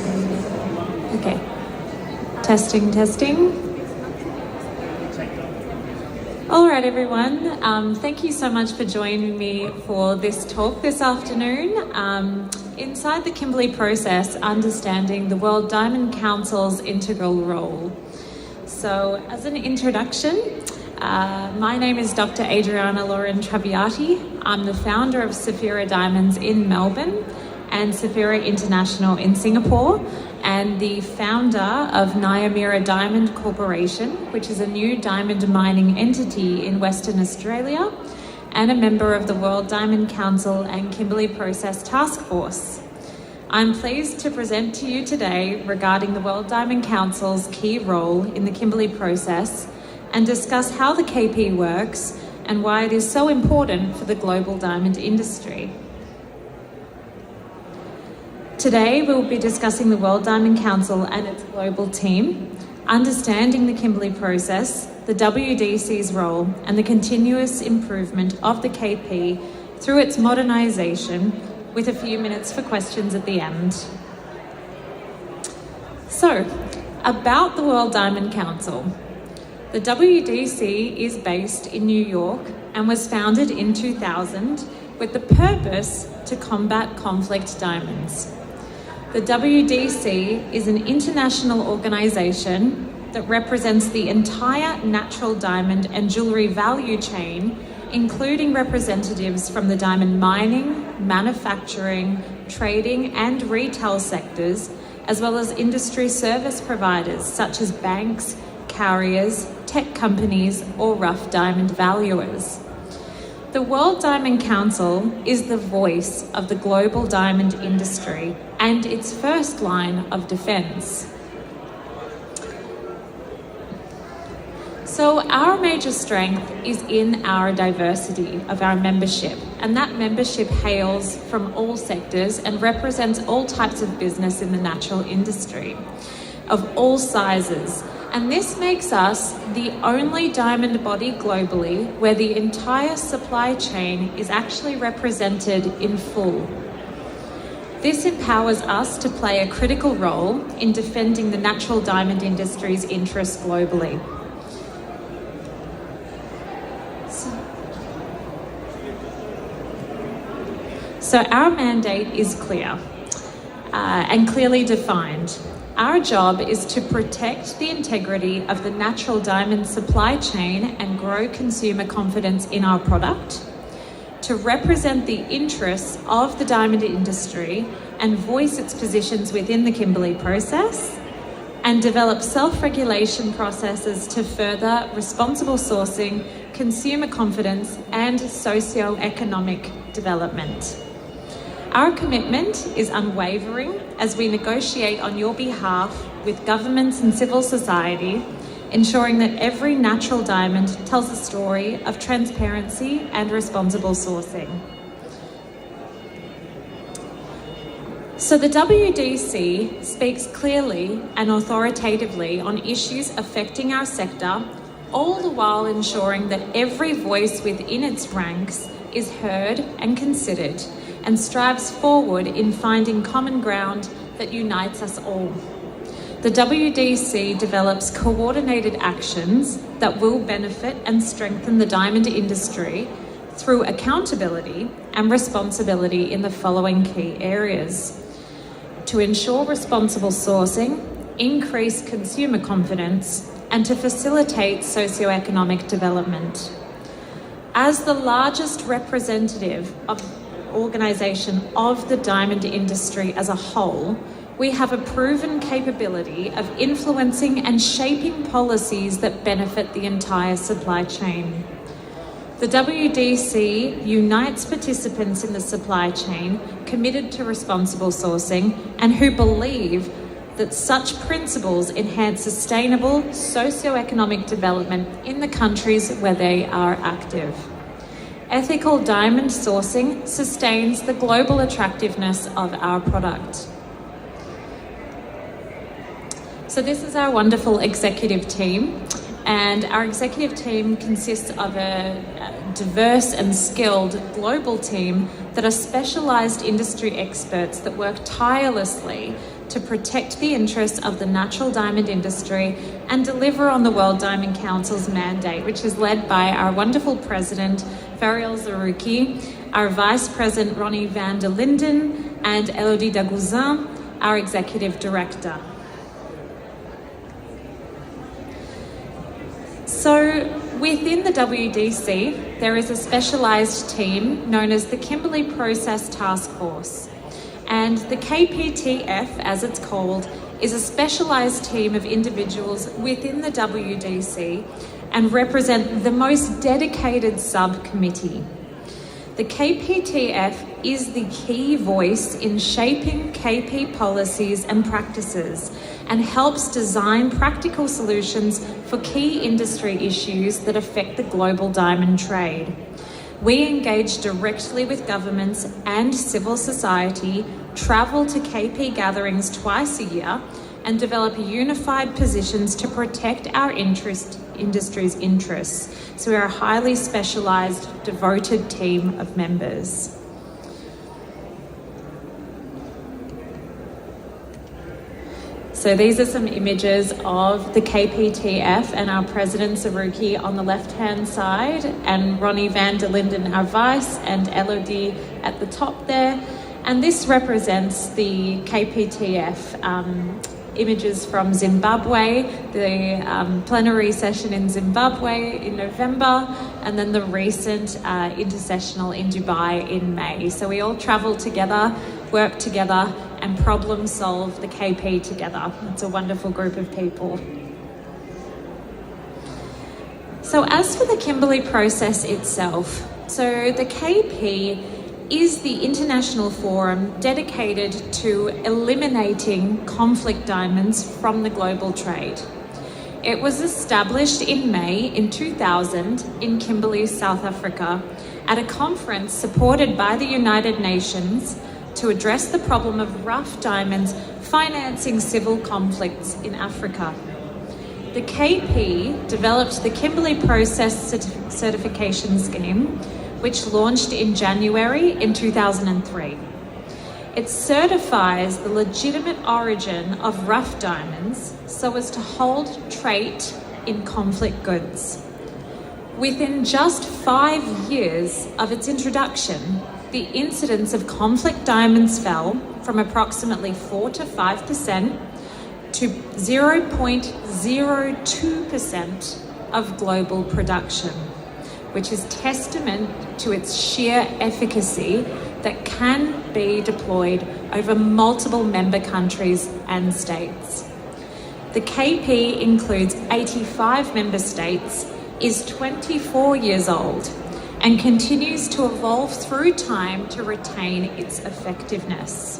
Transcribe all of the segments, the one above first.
Okay. Testing. All right, everyone. Thank you so much for joining me for this talk this afternoon. Inside the Kimberley process, understanding the World Diamond Council's integral role. So, as an introduction, my name is Dr. Adriana Traviati. I'm the founder of Saphira Diamonds in Melbourne and Saphira International in Singapore, and the founder of Nyamira Diamond Corporation, which is a new diamond mining entity in Western Australia, and a member of the World Diamond Council and Kimberley Process Task Force. I'm pleased to present to you today regarding the World Diamond Council's key role in the Kimberley process and discuss how the KP works and why it is so important for the global diamond industry. Today, we'll be discussing the World Diamond Council and its global team, understanding the Kimberley process, the WDC's role, and the continuous improvement of the KP through its modernisation, with a few minutes for questions at the end. So, about the World Diamond Council. The WDC is based in New York and was founded in 2000 with the purpose to combat conflict diamonds. The WDC is an international organisation that represents the entire natural diamond and jewellery value chain, including representatives from the diamond mining, manufacturing, trading and retail sectors, as well as industry service providers such as banks, carriers, tech companies or rough diamond valuers. The World Diamond Council is the voice of the global diamond industry and its first line of defence. So our major strength is in our diversity of our membership, and that membership hails from all sectors and represents all types of business in the natural industry, of all sizes. And this makes us the only diamond body globally where the entire supply chain is actually represented in full. This empowers us to play a critical role in defending the natural diamond industry's interests globally. So our mandate is clear and clearly defined. Our job is to protect the integrity of the natural diamond supply chain and grow consumer confidence in our product, to represent the interests of the diamond industry and voice its positions within the Kimberley process, and develop self-regulation processes to further responsible sourcing, consumer confidence, and socio-economic development. Our commitment is unwavering as we negotiate on your behalf with governments and civil society, ensuring that every natural diamond tells a story of transparency and responsible sourcing. So the WDC speaks clearly and authoritatively on issues affecting our sector, all the while ensuring that every voice within its ranks is heard and considered, and strives forward in finding common ground that unites us all. The WDC develops coordinated actions that will benefit and strengthen the diamond industry through accountability and responsibility in the following key areas: to ensure responsible sourcing, increase consumer confidence, and to facilitate socioeconomic development. As the largest representative of organisation of the diamond industry as a whole, we have a proven capability of influencing and shaping policies that benefit the entire supply chain. The WDC unites participants in the supply chain committed to responsible sourcing and who believe that such principles enhance sustainable socio-economic development in the countries where they are active. Ethical diamond sourcing sustains the global attractiveness of our product. So this is our wonderful executive team, And our executive team consists of a diverse and skilled global team that are specialised industry experts that work tirelessly to protect the interests of the natural diamond industry and deliver on the World Diamond Council's mandate, which is led by our wonderful president, Fariel Zarouki, our vice president, Ronnie van der Linden, and Elodie Dagouzin, our executive director. So within the WDC, there is a specialised team known as the Kimberley Process Task Force. And the KPTF, as it's called, is a specialised team of individuals within the WDC and represent the most dedicated subcommittee. The KPTF is the key voice in shaping KP policies and practices and helps design practical solutions for key industry issues that affect the global diamond trade. We engage directly with governments and civil society, travel to KP gatherings twice a year, and develop unified positions to protect our industry's interests. So we are a highly specialised, devoted team of members. So these are some images of the KPTF and our president Zarouki on the left-hand side, and Ronnie van der Linden, our vice, and Elodie at the top there. And this represents the KPTF images from Zimbabwe, the plenary session in Zimbabwe in November, and then the recent intersessional in Dubai in May. So we all travel together, work together, and problem solve the KP together. It's a wonderful group of people. So as for the Kimberley process itself, so the KP is the international forum dedicated to eliminating conflict diamonds from the global trade. It was established in May in 2000 in Kimberley, South Africa, at a conference supported by the United Nations to address the problem of rough diamonds financing civil conflicts in Africa. The KP developed the Kimberley Process Certification Scheme, which launched in January in 2003. It certifies the legitimate origin of rough diamonds so as to hold trait in conflict goods. Within just 5 years of its introduction, the incidence of conflict diamonds fell from approximately 4 to 5% to 0.02% of global production, which is testament to its sheer efficacy that can be deployed over multiple member countries and states. The KP includes 85 member states, is 24 years old, and continues to evolve through time to retain its effectiveness.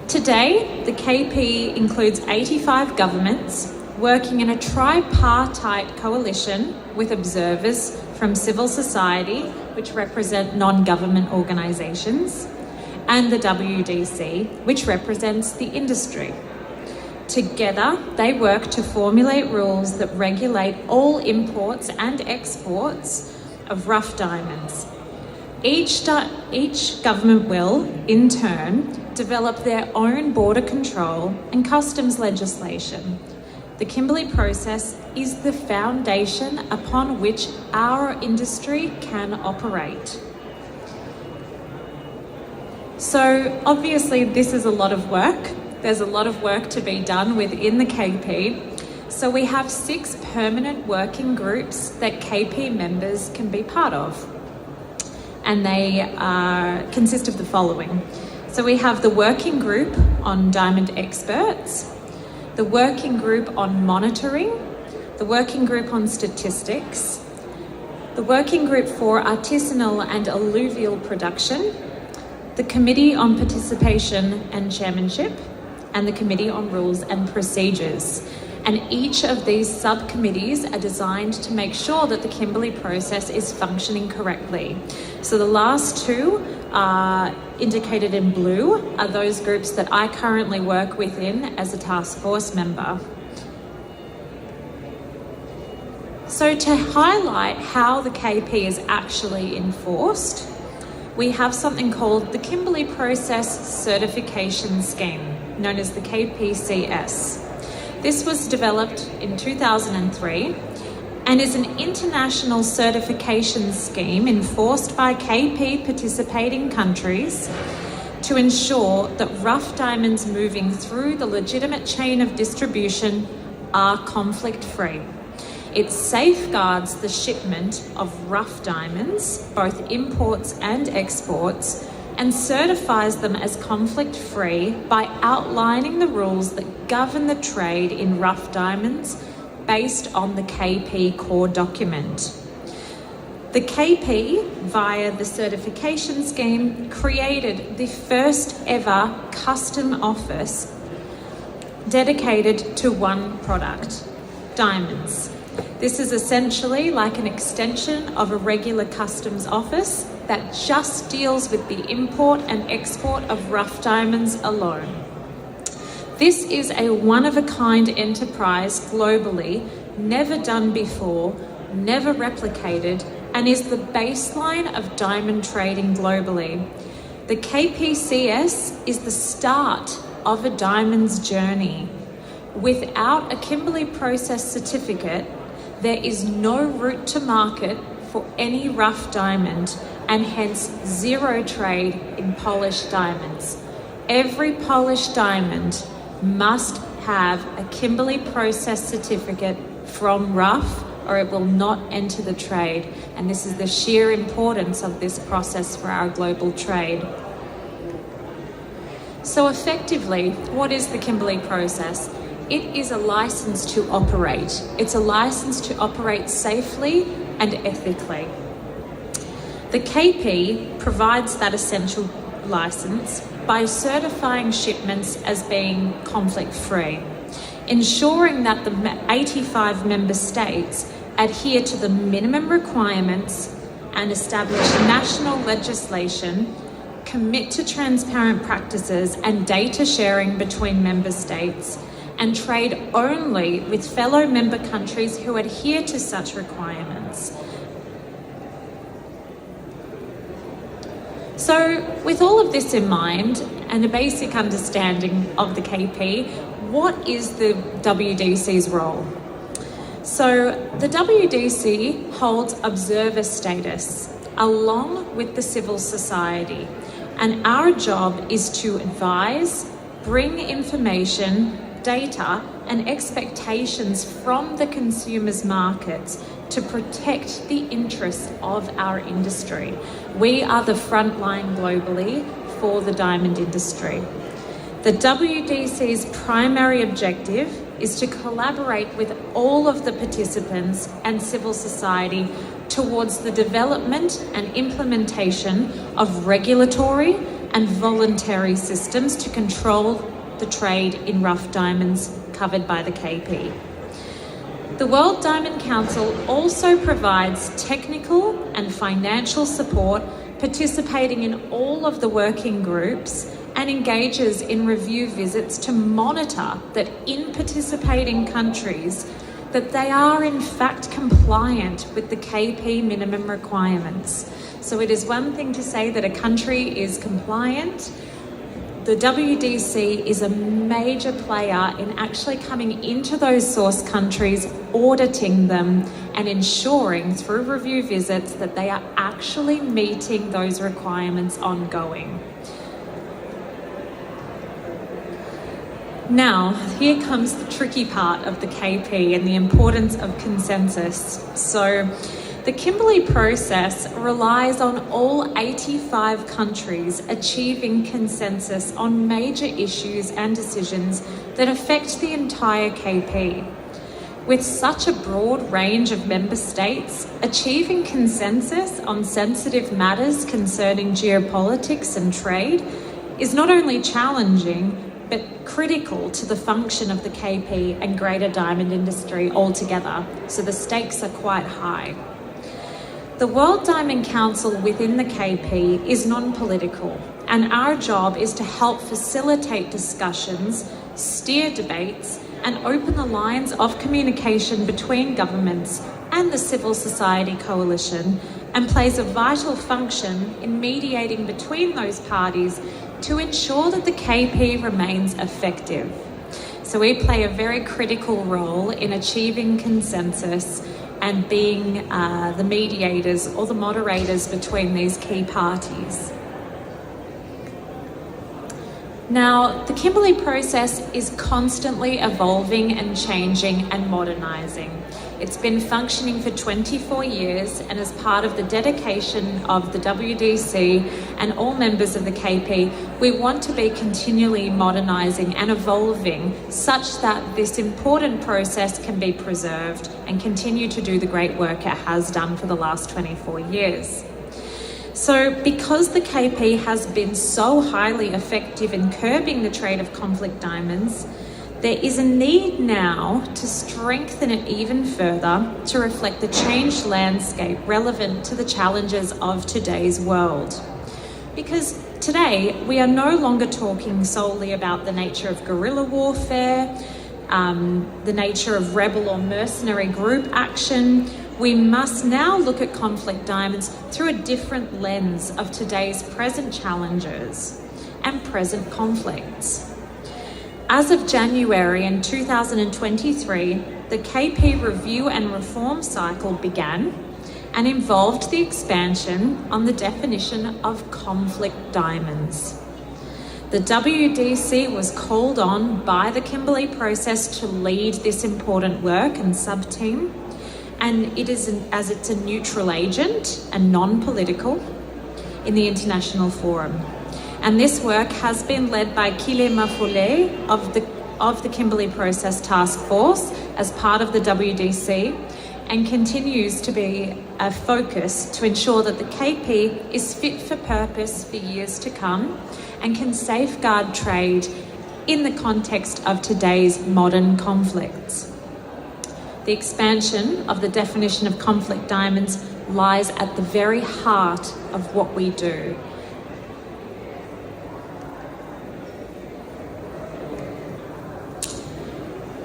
Today, the KP includes 85 governments working in a tripartite coalition with observers from civil society, which represent non-government organisations, and the WDC, which represents the industry. Together, they work to formulate rules that regulate all imports and exports of rough diamonds. Each government will, in turn, develop their own border control and customs legislation. The Kimberley process is the foundation upon which our industry can operate. So obviously this is a lot of work. There's a lot of work to be done within the KP. So we have 6 permanent working groups that KP members can be part of. And they consist of the following. So we have the working group on diamond experts, the working group on monitoring, the working group on statistics, the working group for artisanal and alluvial production, the committee on participation and chairmanship, and the committee on rules and procedures. And each of these subcommittees are designed to make sure that the Kimberley process is functioning correctly. So the last 2 are indicated in blue are those groups that I currently work within as a task force member. So to highlight how the KP is actually enforced, we have something called the Kimberley Process Certification Scheme, known as the KPCS. This was developed in 2003 and is an international certification scheme enforced by KP participating countries to ensure that rough diamonds moving through the legitimate chain of distribution are conflict-free. It safeguards the shipment of rough diamonds, both imports and exports, and certifies them as conflict-free by outlining the rules that govern the trade in rough diamonds based on the KP core document. The KP, via the certification scheme, created the first ever custom office dedicated to one product, diamonds. This is essentially like an extension of a regular customs office that just deals with the import and export of rough diamonds alone. This is a one-of-a-kind enterprise globally, never done before, never replicated, and is the baseline of diamond trading globally. The KPCS is the start of a diamond's journey. Without a Kimberley Process certificate, there is no route to market for any rough diamond, and hence zero trade in polished diamonds. Every polished diamond must have a Kimberley Process certificate from rough, or it will not enter the trade. And this is the sheer importance of this process for our global trade. So effectively, what is the Kimberley Process? It is a license to operate. It's a license to operate safely and ethically. The KP provides that essential license by certifying shipments as being conflict-free, ensuring that the 85 member states adhere to the minimum requirements and establish national legislation, commit to transparent practices and data sharing between member states, and trade only with fellow member countries who adhere to such requirements. So, with all of this in mind and a basic understanding of the KP, what is the WDC's role? So, the WDC holds observer status along with the civil society, and our job is to advise, bring information, data and expectations from the consumers' markets to protect the interests of our industry. We are the front line globally for the diamond industry. The WDC's primary objective is to collaborate with all of the participants and civil society towards the development and implementation of regulatory and voluntary systems to control the trade in rough diamonds covered by the KP. The World Diamond Council also provides technical and financial support, participating in all of the working groups, and engages in review visits to monitor that in participating countries that they are in fact compliant with the KP minimum requirements. So it is one thing to say that a country is compliant. The WDC is a major player in actually coming into those source countries, auditing them and ensuring through review visits that they are actually meeting those requirements ongoing. Now, here comes the tricky part of the KP and the importance of consensus. So, the Kimberley process relies on all 85 countries achieving consensus on major issues and decisions that affect the entire KP. With such a broad range of member states, achieving consensus on sensitive matters concerning geopolitics and trade is not only challenging, but critical to the function of the KP and greater diamond industry altogether, so the stakes are quite high. The World Diamond Council within the KP is non-political, and our job is to help facilitate discussions, steer debates, and open the lines of communication between governments and the Civil Society Coalition, and plays a vital function in mediating between those parties to ensure that the KP remains effective. So we play a very critical role in achieving consensus and being the mediators or the moderators between these key parties. Now, the Kimberley process is constantly evolving and changing and modernising. It's been functioning for 24 years, and as part of the dedication of the WDC and all members of the KP, we want to be continually modernising and evolving such that this important process can be preserved and continue to do the great work it has done for the last 24 years. So because the KP has been so highly effective in curbing the trade of conflict diamonds, there is a need now to strengthen it even further to reflect the changed landscape relevant to the challenges of today's world. Because today we are no longer talking solely about the nature of guerrilla warfare, the nature of rebel or mercenary group action. We must now look at conflict diamonds through a different lens of today's present challenges and present conflicts. As of January in 2023, the KP review and reform cycle began and involved the expansion on the definition of conflict diamonds. The WDC was called on by the Kimberley process to lead this important work and sub-team, and it is as it's a neutral agent and non-political in the international forum. And this work has been led by Kile Mafule of the Kimberley Process Task Force as part of the WDC, and continues to be a focus to ensure that the KP is fit for purpose for years to come and can safeguard trade in the context of today's modern conflicts. The expansion of the definition of conflict diamonds lies at the very heart of what we do.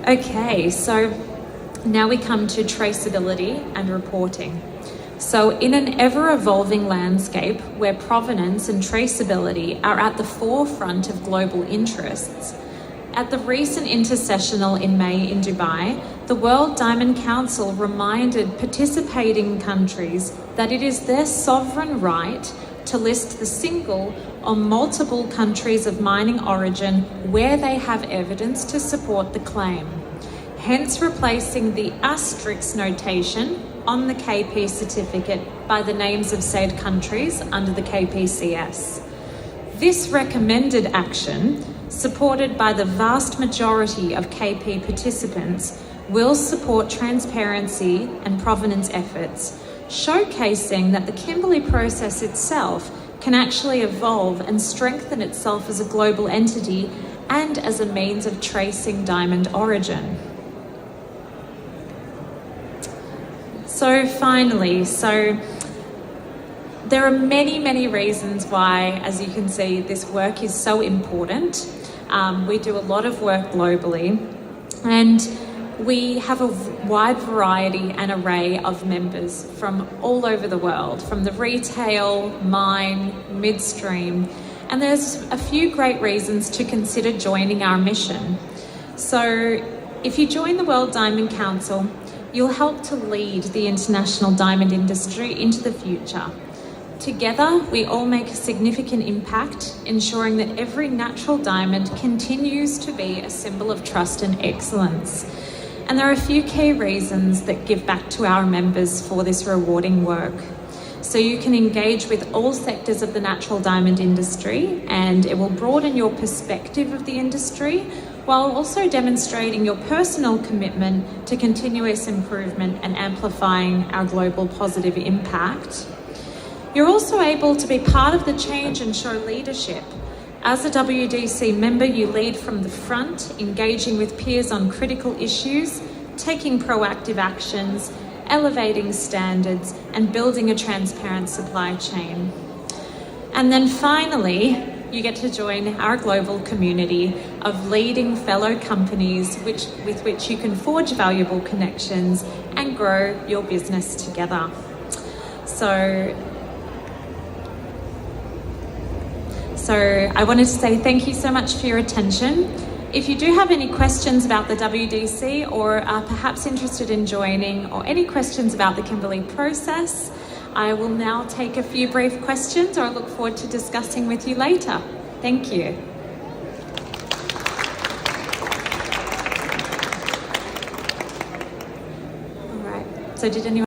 Okay, so now we come to traceability and reporting. So in an ever-evolving landscape where provenance and traceability are at the forefront of global interests, at the recent intersessional in May in Dubai, the World Diamond Council reminded participating countries that it is their sovereign right to list the single or multiple countries of mining origin where they have evidence to support the claim, hence replacing the asterisk notation on the KP certificate by the names of said countries under the KPCS. This recommended action, supported by the vast majority of KP participants, will support transparency and provenance efforts, showcasing that the Kimberley process itself can actually evolve and strengthen itself as a global entity and as a means of tracing diamond origin. So finally, there are many reasons why, as you can see, this work is so important. We do a lot of work globally, and we have a wide variety and array of members from all over the world, from the retail, mine, midstream, and there's a few great reasons to consider joining our mission. So if you join the World Diamond Council, you'll help to lead the international diamond industry into the future. Together, we all make a significant impact, ensuring that every natural diamond continues to be a symbol of trust and excellence. And there are a few key reasons that give back to our members for this rewarding work. So you can engage with all sectors of the natural diamond industry, and it will broaden your perspective of the industry, while also demonstrating your personal commitment to continuous improvement and amplifying our global positive impact. You're also able to be part of the change and show leadership. As a WDC member, you lead from the front, engaging with peers on critical issues, taking proactive actions, elevating standards, and building a transparent supply chain. And then finally, you get to join our global community of leading fellow companies with which you can forge valuable connections and grow your business together. So I wanted to say thank you so much for your attention. If you do have any questions about the WDC or are perhaps interested in joining, or any questions about the Kimberley process, I will now take a few brief questions, or I look forward to discussing with you later. Thank you. All right, so did anyone